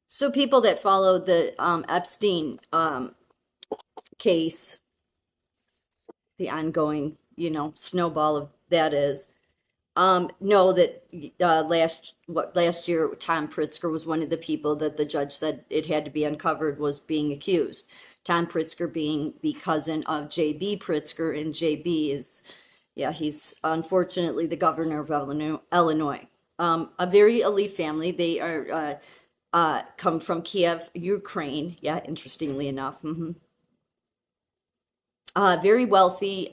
So people that follow the Epstein case, the ongoing, snowball of that is, know that last year Tom Pritzker was one of the people that the judge said it had to be uncovered was being accused. Tom Pritzker being the cousin of J.B. Pritzker, and J.B. is, yeah, he's unfortunately the governor of Illinois. A very elite family. They are come from Kiev, Ukraine. Yeah, interestingly enough. Very wealthy,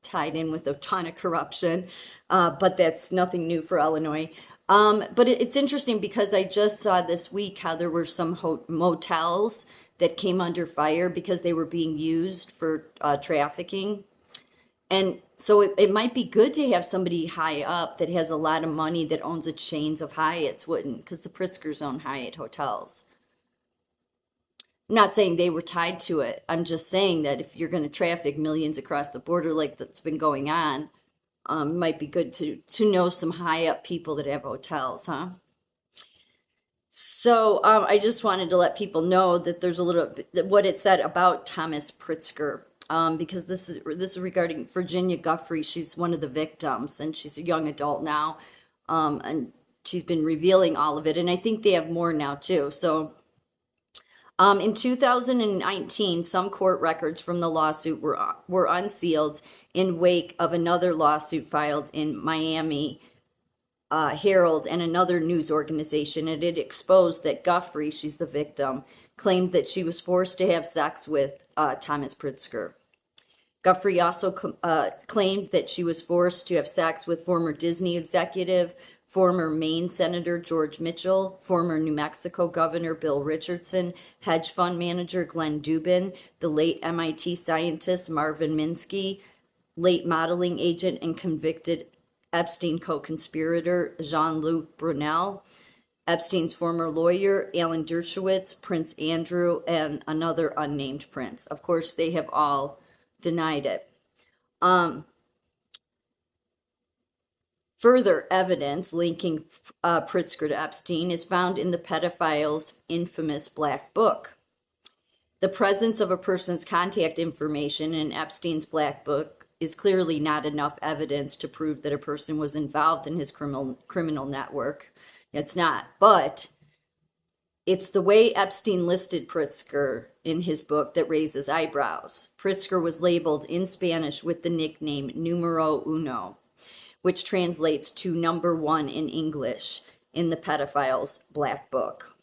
tied in with a ton of corruption, but that's nothing new for Illinois. But it's interesting because I just saw this week how there were some motels that came under fire because they were being used for trafficking. And so it might be good to have somebody high up that has a lot of money that owns a chains of Hyatts, wouldn't? Because the Pritzkers own Hyatt hotels. I'm not saying they were tied to it. I'm just saying that if you're going to traffic millions across the border like that's been going on, it might be good to know some high up people that have hotels, huh? So I just wanted to let people know that there's a little bit what it said about Thomas Pritzker, because this is regarding Virginia Guffrey. She's one of the victims, and she's a young adult now, and she's been revealing all of it, and I think they have more now too. So. In 2019, some court records from the lawsuit were unsealed in wake of another lawsuit filed in Miami Herald and another news organization, and it exposed that Guffrey, she's the victim, claimed that she was forced to have sex with Thomas Pritzker. Guffrey also claimed that she was forced to have sex with former Disney executive, former Maine Senator George Mitchell, former New Mexico Governor Bill Richardson, hedge fund manager Glenn Dubin, the late MIT scientist Marvin Minsky, late modeling agent and convicted Epstein co-conspirator Jean-Luc Brunel, Epstein's former lawyer Alan Dershowitz, Prince Andrew, and another unnamed prince. Of course, they have all denied it. Further evidence linking Pritzker to Epstein is found in the pedophile's infamous Black Book. The presence of a person's contact information in Epstein's Black Book is clearly not enough evidence to prove that a person was involved in his criminal network. It's not, but it's the way Epstein listed Pritzker in his book that raises eyebrows. Pritzker was labeled in Spanish with the nickname Numero Uno, which translates to number one in English in the pedophile's Black Book.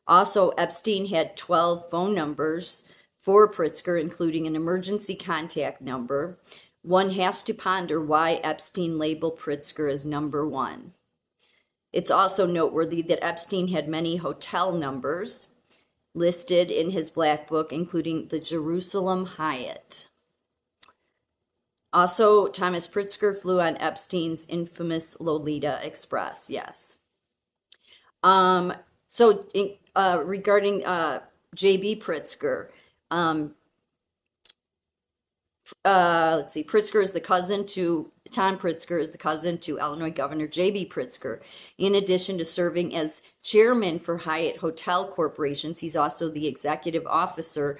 Also, Epstein had 12 phone numbers for Pritzker, including an emergency contact number. One has to ponder why Epstein labeled Pritzker as number one. It's also noteworthy that Epstein had many hotel numbers listed in his Black Book, including the Jerusalem Hyatt. Also, Thomas Pritzker flew on Epstein's infamous Lolita Express. Yes. Regarding J.B. Pritzker, let's see. Tom Pritzker is the cousin to Illinois Governor J.B. Pritzker. In addition to serving as chairman for Hyatt Hotel Corporations, he's also the executive officer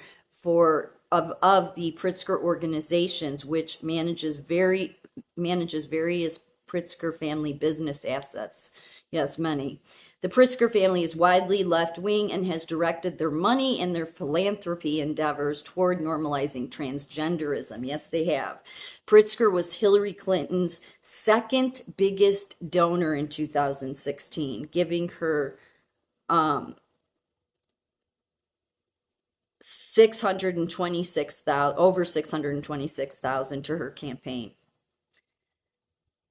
of the Pritzker organizations, which manages various Pritzker family business assets. Yes, many. The Pritzker family is widely left-wing and has directed their money and their philanthropy endeavors toward normalizing transgenderism. Yes, they have. Pritzker was Hillary Clinton's second biggest donor in 2016, giving her over 626,000 to her campaign.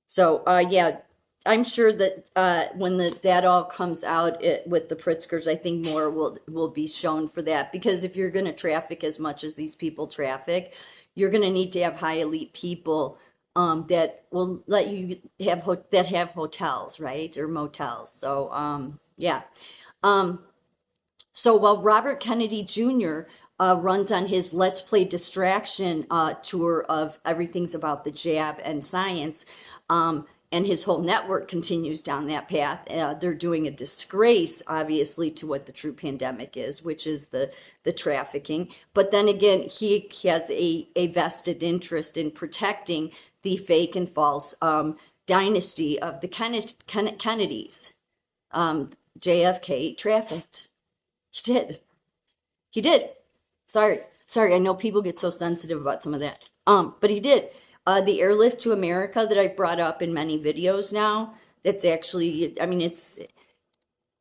So, yeah, I'm sure that when that all comes out with the Pritzkers, I think more will be shown for that. Because if you're going to traffic as much as these people traffic, you're going to need to have high elite people that will let you have hotels, right, or motels. So, yeah. So while Robert Kennedy Jr. Runs on his Let's Play Distraction tour of Everything's About the Jab and Science, and his whole network continues down that path. They're doing a disgrace, obviously, to what the true pandemic is, which is the trafficking. But then again, he has a vested interest in protecting the fake and false dynasty of the Kennedys. JFK trafficked. He did. He did. Sorry. I know people get so sensitive about some of that. But he did. The airlift to America that I brought up in many videos now, that's actually, I mean,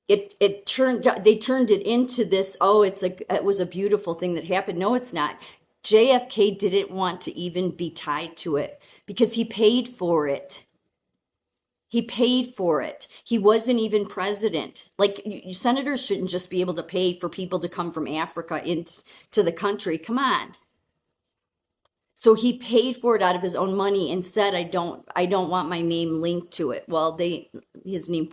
they turned it into this, oh, it was a beautiful thing that happened. No, it's not. JFK didn't want to even be tied to it because he paid for it. He paid for it. He wasn't even president. Like, senators shouldn't just be able to pay for people to come from Africa into the country. Come on. So he paid for it out of his own money and said, I don't want my name linked to it. Well, his name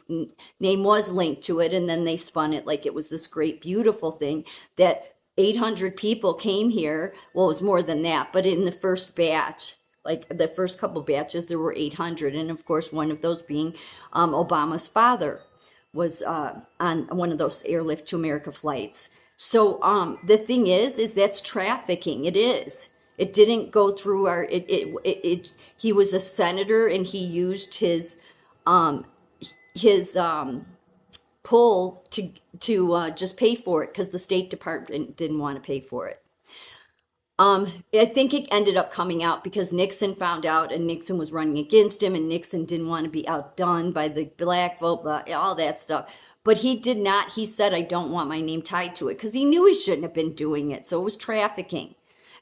was linked to it, and then they spun it like it was this great, beautiful thing that 800 people came here. Well, it was more than that, but in the first batch, like the first couple batches, there were 800. And of course, one of those being Obama's father was on one of those airlift to America flights. So the thing is that's trafficking. It is. It didn't go through he was a senator and he used his pull to just pay for it because the State Department didn't want to pay for it. I think it ended up coming out because Nixon found out and Nixon was running against him and Nixon didn't want to be outdone by the black vote, all that stuff. But he did not. He said, I don't want my name tied to it because he knew he shouldn't have been doing it. So it was trafficking.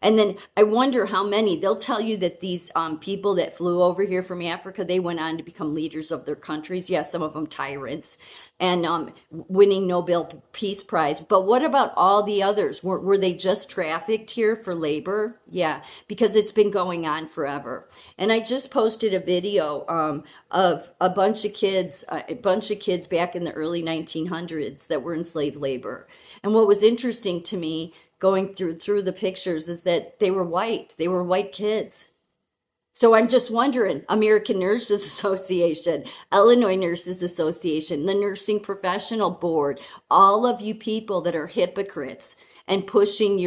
And then I wonder how many, they'll tell you that these people that flew over here from Africa, they went on to become leaders of their countries. Yes, some of them tyrants and winning Nobel Peace Prize. But what about all the others? Were they just trafficked here for labor? Yeah, because it's been going on forever. And I just posted a video of a bunch of kids back in the early 1900s that were in slave labor. And what was interesting to me going through the pictures is that they were white kids. So I'm just wondering, American Nurses Association, Illinois Nurses Association, the Nursing Professional Board, all of you people that are hypocrites and pushing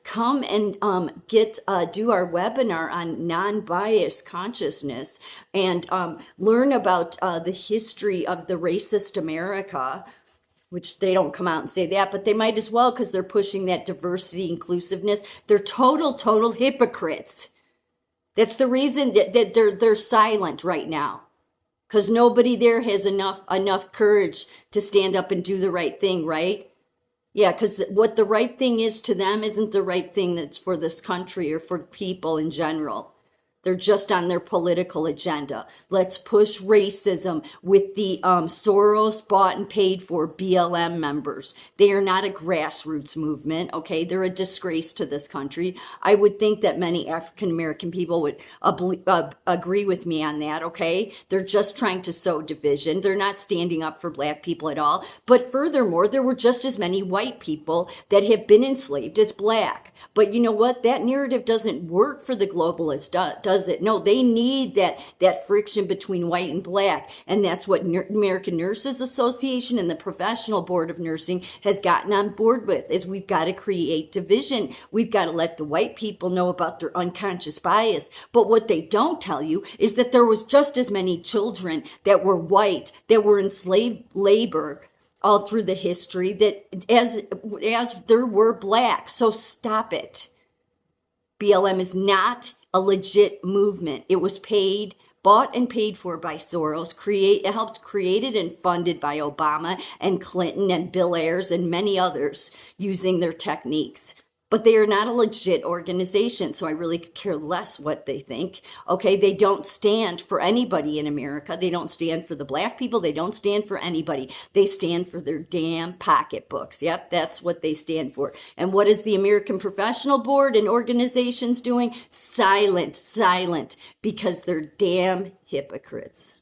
come and do our webinar on non-biased consciousness and learn about the history of the racist America, which they don't come out and say that, but they might as well because they're pushing that diversity, inclusiveness. They're total hypocrites. That's the reason that they're silent right now, because nobody there has enough courage to stand up and do the right thing, right? Yeah, because what the right thing is to them isn't the right thing that's for this country or for people in general. They're just on their political agenda. Let's push racism with the Soros bought and paid for BLM members. They are not a grassroots movement, okay? They're a disgrace to this country. I would think that many African American people would agree with me on that, okay? They're just trying to sow division. They're not standing up for black people at all. But furthermore, there were just as many white people that have been enslaved as black. But you know what? That narrative doesn't work for the globalists, does it? No, they need that friction between white and black. And that's what American Nurses Association and the Professional Board of Nursing has gotten on board with, is we've got to create division. We've got to let the white people know about their unconscious bias. But what they don't tell you is that there was just as many children that were white, that were enslaved labor all through the history, that as there were black. So stop it. BLM is not a legit movement. It was bought and paid for by Soros, helped created and funded by Obama and Clinton and Bill Ayers and many others using their techniques. But they are not a legit organization, so I really could care less what they think. Okay, they don't stand for anybody in America. They don't stand for the black people. They don't stand for anybody. They stand for their damn pocketbooks. Yep, that's what they stand for. And what is the American Professional Board and organizations doing? Silent, because they're damn hypocrites.